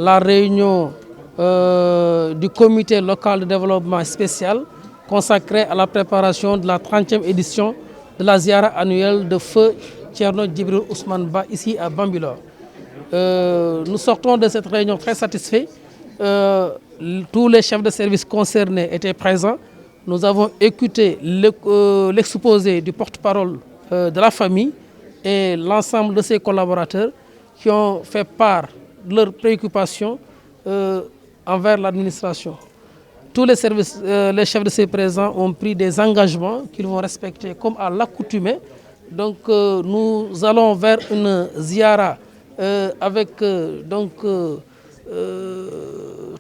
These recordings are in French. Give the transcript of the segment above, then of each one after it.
la réunion du comité local de développement spécial consacré à la préparation de la 30e édition de la Ziara annuelle de Feu Thierno Djibril Ousmane Ba ici à Bambilor. Nous sortons de cette réunion très satisfaits. Tous les chefs de service concernés étaient présents. Nous avons écouté l'exposé du porte-parole de la famille et l'ensemble de ses collaborateurs qui ont fait part de leurs préoccupations envers l'administration. Tous les services, les chefs de ces présents ont pris des engagements qu'ils vont respecter comme à l'accoutumée. Donc nous allons vers une ziara avec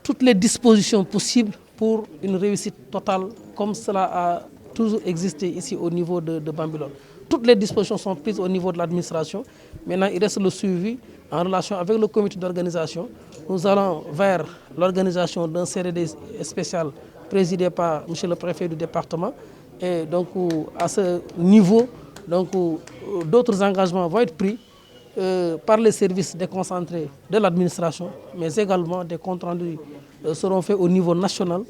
toutes les dispositions possibles pour une réussite totale comme cela a toujours existé ici au niveau de Bambilor. Toutes les dispositions sont prises au niveau de l'administration. Maintenant, il reste le suivi en relation avec le comité d'organisation. Nous allons vers l'organisation d'un CDD spécial présidé par M. le préfet du département. Et donc, à ce niveau, d'autres engagements vont être pris par les services déconcentrés de l'administration, mais également des comptes rendus seront faits au niveau national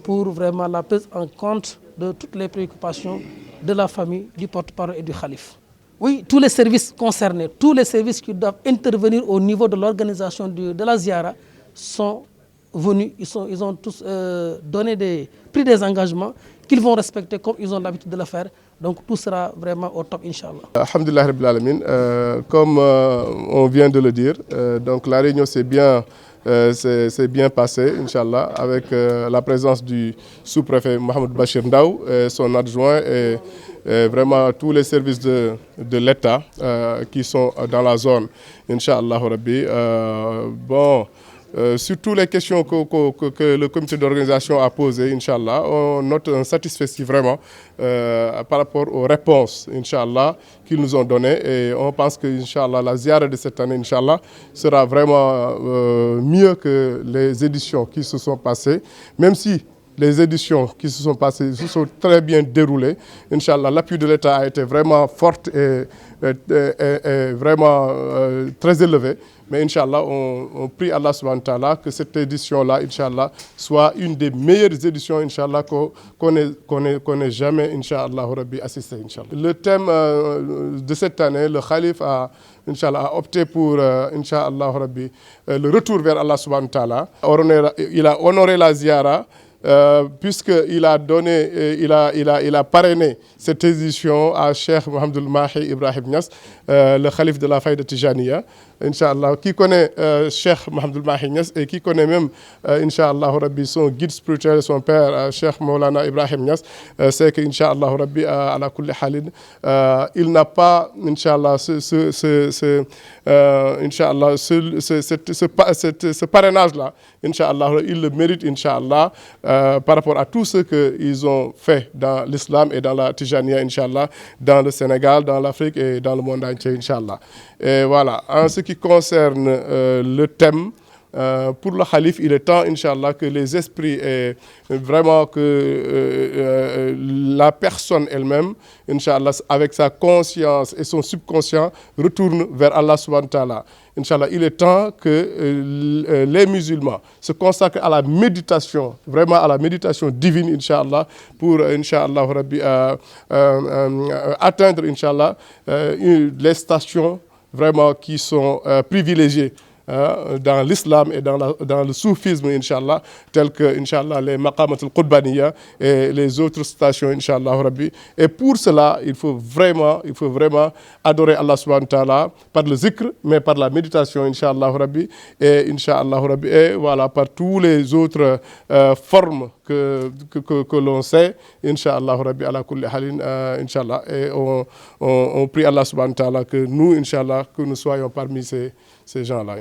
pour vraiment la prise en compte de toutes les préoccupations de la famille, du porte-parole et du khalife. Oui, tous les services concernés, tous les services qui doivent intervenir au niveau de l'organisation de la Ziara sont venus, ils ont tous pris des engagements qu'ils vont respecter comme ils ont l'habitude de le faire. Donc tout sera vraiment au top, Inch'Allah. Alhamdulillah Rabbil Alamin, comme on vient de le dire, donc la réunion s'est bien passée, Inch'Allah, avec la présence du sous-préfet Mohamed Bachir Ndaw, son adjoint et vraiment tous les services de l'État qui sont dans la zone, Inch'Allah Rabbi. Sur toutes les questions que le comité d'organisation a posées, Inch'Allah, on note un satisfait vraiment par rapport aux réponses, Inch'Allah, qu'ils nous ont données. Et on pense que, Inch'Allah, la ziara de cette année, Inch'Allah, sera vraiment mieux que les éditions qui se sont passées, même si les éditions qui se sont passées se sont très bien déroulées. Inch'Allah, l'appui de l'État a été vraiment fort et vraiment très élevé. Mais Inch'Allah, on prie Allah subhanahu wa ta'ala que cette édition-là, Inch'Allah, soit une des meilleures éditions, Inch'Allah, qu'on ait jamais, Inch'Allah, assisté, Inch'Allah. Le thème de cette année, le Khalif a opté pour, Inch'Allah, le retour vers Allah subhanahu wa ta'ala. Il a honoré la ziara, puisqu'il a donné, il a parrainé cette édition à Cheikh Mohamed Mahi Ibrahim Niass, le Khalif de la Faïda Tijaniya, Inch'Allah, qui connaît Cheikh Mohamed Mahi Niass et qui connaît même, Inch'Allah Rabbi, son guide spirituel, son père, Cheikh Maulana Ibrahim Niass, c'est que, Inch'Allah Rabbi, à la kulli halin, il n'a pas, Inch'Allah, ce parrainage-là, Inch'Allah, il le mérite, Inch'Allah, par rapport à tout ce qu'ils ont fait dans l'islam et dans la Tijaniya, Inch'Allah, dans le Sénégal, dans l'Afrique et dans le monde entier, Inch'Allah. Et voilà, en ce qui concerne le thème, pour le Khalif, il est temps, Inch'Allah, que les esprits et vraiment que la personne elle-même, Inch'Allah, avec sa conscience et son subconscient, retourne vers Allah subhanahu wa ta'ala. Inch'Allah, il est temps que les musulmans se consacrent à la méditation, vraiment à la méditation divine, Inch'Allah, pour, Inch'Allah, atteindre, Inch'Allah, les stations vraiment qui sont privilégiées dans l'islam et dans le soufisme, Inch'Allah, tels que, Inch'Allah, les maqamat al-Qudbaniya et les autres stations, Inch'Allah, Rabbi. Et pour cela, il faut vraiment adorer Allah subhanahu wa ta'ala par le zikr, mais par la méditation, Inch'Allah, Rabbi, et Inch'Allah, Rabbi, et voilà, par tous les autres formes que l'on sait, Inch'Allah, Rabbi, ala kulli halin, Inch'Allah. Et on prie Allah subhanahu wa ta'ala que nous, Inch'Allah, que nous soyons parmi ces gens-là.